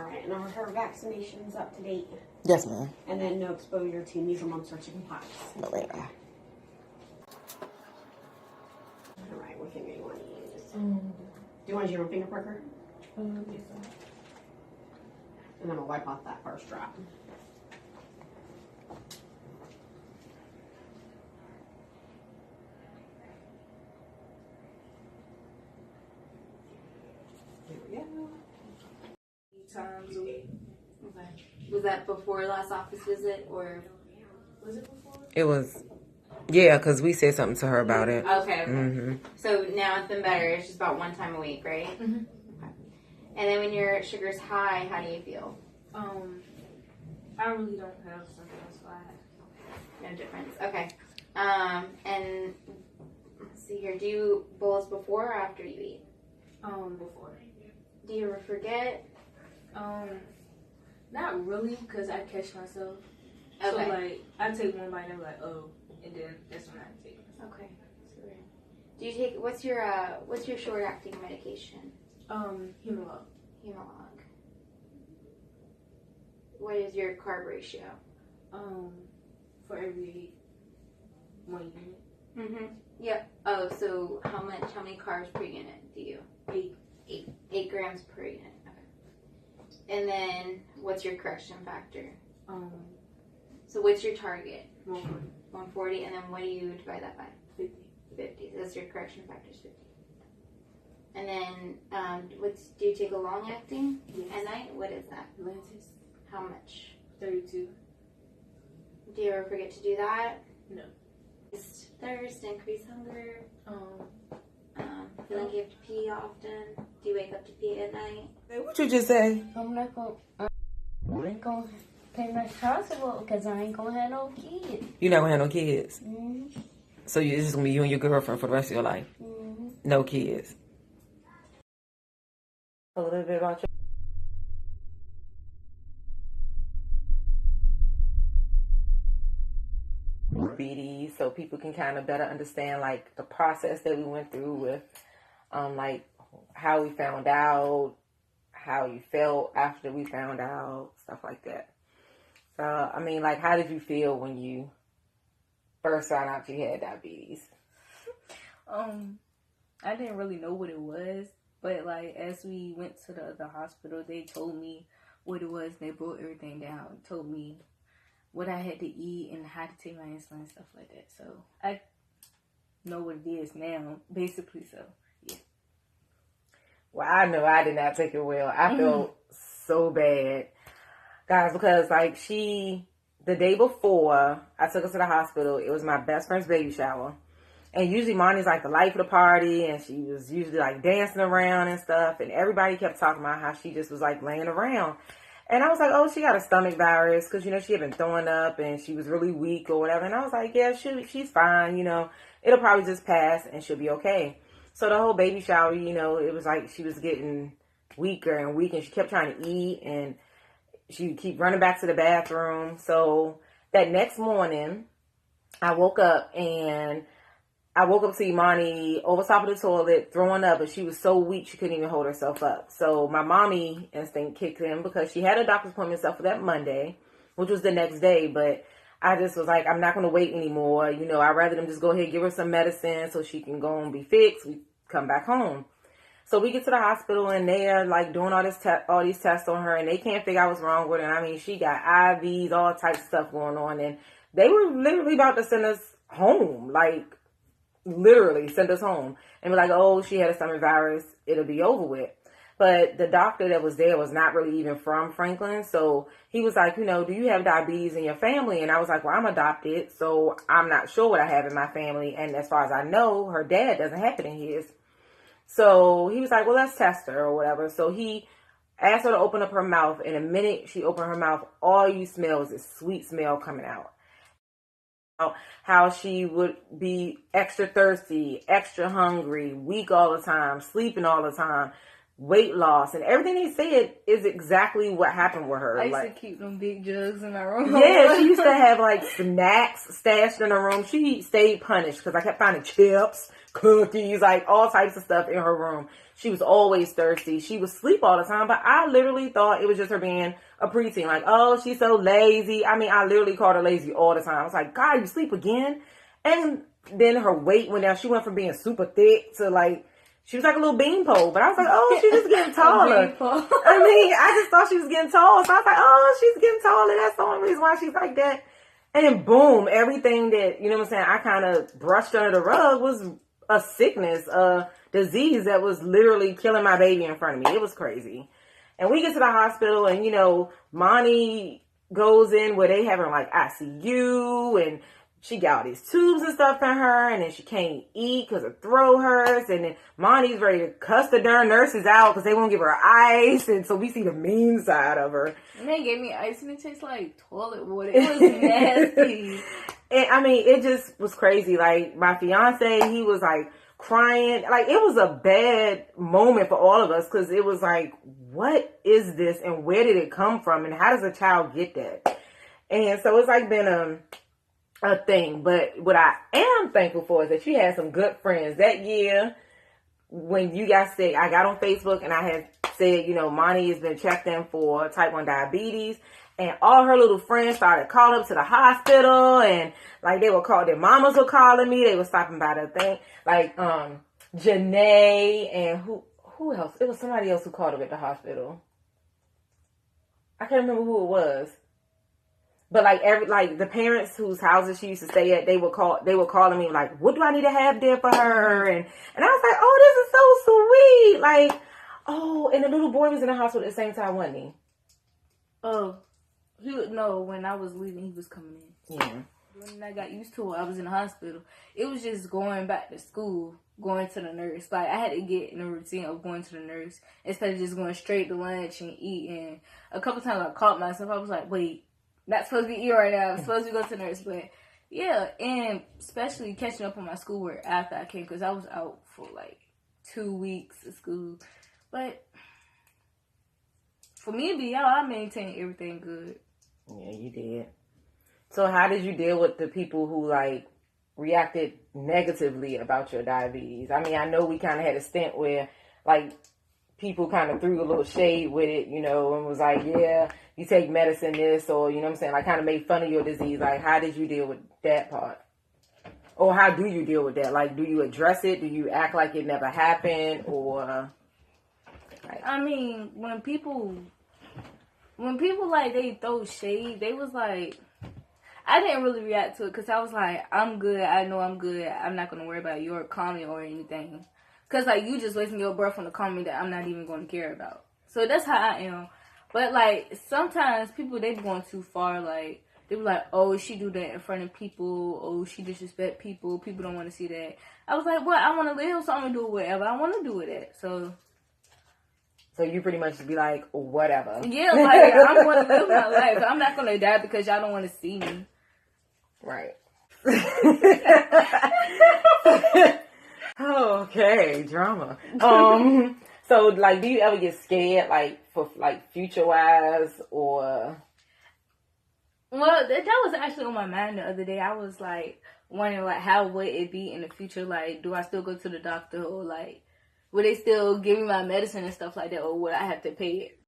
right, and are her vaccinations up to date? Yes, ma'am. And then no exposure to measles, mumps, or chickenpox? No, ma'am. All right, what finger do you want to use? Do you want to use your own finger pricker? Yes. And then I'll wipe off that first drop. There we go. Times a week. Okay. Was that before last office visit or Was it before? It was, yeah, because we said something to her about it. okay? Mm-hmm. So now it's been better. It's just about one time a week, right? Mm-hmm. Okay. And then when your sugar's high, how do you feel? I really don't have symptoms, so I No difference. Okay. And let's see here. Do you bolus before or after you eat? before. Do you ever forget? Not really, because I catch myself. Okay. So like I take one bite and I'm like, oh, and then that's when I take it. Okay. Do you take what's your short acting medication? Humalog. Humalog. What is your carb ratio? For every 1 unit. Mm-hmm. Yep. Oh, so how many carbs per unit do you? 8. 8 grams per unit. Okay. And then what's your correction factor? So what's your target? 140. 140, and then what do you divide that by? 50. 50. So that's your correction factor is 50. And then do you take a long acting Yes. at night? What is that? Atlantis. How much? 32. Do you ever forget to do that? No. Thirst, increase hunger, feeling you have to pee often. Do you wake up to pee at night? Hey, what you just say? I'm not gonna pay my child support because I ain't gonna have no kids. You never had no kids. Mm-hmm. So it's just going to be you and your girlfriend for the rest of your life. Mm-hmm. No kids. A little bit about you. Diabetes, so people can kind of better understand like the process that we went through with like how we found out, how you felt after we found out, stuff like that. So I mean, like, how did you feel when you first found out you had diabetes? I didn't really know what it was, but like as we went to the hospital, they told me what it was. They broke everything down, told me what I had to eat and how to take my insulin and stuff like that. So I know what it is now, basically. So yeah. Well, I know I did not take it well. I felt so bad, guys, because like the day before I took her to the hospital, it was my best friend's baby shower. And usually Monty's like the life of the party, and she was usually like dancing around and stuff. And everybody kept talking about how she just was like laying around. And I was like, oh, she got a stomach virus because, you know, she had been throwing up and she was really weak or whatever. And I was like, yeah, she's fine. You know, it'll probably just pass and she'll be okay. So the whole baby shower, you know, it was like she was getting weaker and weak, and she kept trying to eat and she would keep running back to the bathroom. So that next morning, I woke up to Imani over top of the toilet throwing up, but she was so weak she couldn't even hold herself up. So my mommy instinct kicked in because she had a doctor's appointment set for that Monday, which was the next day. But I just was like, I'm not going to wait anymore. You know, I'd rather them just go ahead and give her some medicine so she can go and be fixed. We come back home. So we get to the hospital and they are like doing all these tests on her, and they can't figure out what's wrong with her. And I mean, she got IVs, all types of stuff going on, and they were literally about to send us home, like literally send us home and be like, oh, she had a stomach virus, it'll be over with. But the doctor that was there was not really even from Franklin. So he was like, you know, do you have diabetes in your family? And I was like, well, I'm adopted, so I'm not sure what I have in my family. And as far as I know, her dad doesn't have it in his. So he was like, well, let's test her or whatever. So he asked her to open up her mouth. And the minute she opened her mouth, all you smell is this sweet smell coming out. How she would be extra thirsty, extra hungry, weak all the time, sleeping all the time. weight loss, and everything they said is exactly what happened with her. I used like, to keep them big jugs in my room. yeah, she used to have like snacks stashed in her room. She stayed punished because I kept finding chips, cookies, like all types of stuff in her room. She was always thirsty. She would sleep all the time, but I literally thought it was just her being a preteen. Like, oh, she's so lazy. I mean, I literally called her lazy all the time. I was like, God, you sleep again? And then her weight went down. She went from being super thick to like, she was like a little beanpole. But I was like, oh, she's just getting taller. I mean, I just thought she was getting tall. So I was like, oh, she's getting taller. That's the only reason why she's like that. And then boom, everything that, you know what I'm saying, I kind of brushed under the rug was a sickness, a disease that was literally killing my baby in front of me. It was crazy. And we get to the hospital and, you know, Monty goes in where they having like ICU and she got all these tubes and stuff in her, and then she can't eat because her throat hurts, and then Monty's ready to cuss the darn nurses out because they won't give her ice, and so we see the mean side of her. And they gave me ice and it tastes like toilet water. It was nasty. And I mean, it just was crazy. Like, my fiance, he was like crying. Like, it was a bad moment for all of us because it was like, what is this and where did it come from and how does a child get that? And so it's like been a thing. But what I am thankful for is that she had some good friends. That year when you got sick, I got on Facebook and I had said, you know, Monty has been checked in for type 1 diabetes. And all her little friends started calling up to the hospital, and like they would call, their mamas were calling me. They were stopping by the thing, like Janae and who else? It was somebody else who called her at the hospital. I can't remember who it was, but like the parents whose houses she used to stay at, they were calling me like, what do I need to have there for her? And I was like, oh, this is so sweet. Like, oh, and the little boy was in the hospital at the same time, wasn't he? Oh. He would know when I was leaving, he was coming in. Yeah. When I got used to it, I was in the hospital. It was just going back to school, going to the nurse. Like, I had to get in a routine of going to the nurse instead of just going straight to lunch and eating. A couple times I caught myself. I was like, wait, not supposed to be eating right now. I'm supposed to go to the nurse. But, yeah, and especially catching up on my schoolwork after I came because I was out for, like, 2 weeks of school. But for me to be out, I maintained everything good. Yeah, you did. So how did you deal with the people who like reacted negatively about your diabetes? I mean, I know we kind of had a stint where like people kind of threw a little shade with it, you know, and was like, yeah, you take medicine this, or, you know what I'm saying, like kind of made fun of your disease. Like, how did you deal with that part? Or how do you deal with that? Like, do you address it? Do you act like it never happened? Or like, I mean, when people like they throw shade, they was like, I didn't really react to it because I was like, I'm good. I know I'm good. I'm not going to worry about your comment or anything. Because, like, you just wasting your breath on a comment that I'm not even going to care about. So that's how I am. But, like, sometimes people, they be going too far. Like, they be like, oh, she do that in front of people. Oh, she disrespect people. People don't want to see that. I was like, well, I want to live, so I'm going to do whatever I want to do with it. So you pretty much just be like, whatever. Yeah, like, I'm going to live my life. I'm not going to die because y'all don't want to see me. Right. Okay, drama. So, like, do you ever get scared, like, for, like, future-wise, or? Well, that was actually on my mind the other day. I was, like, wondering, like, how would it be in the future? Like, do I still go to the doctor, or, like, would they still give me my medicine and stuff like that, or would I have to pay it?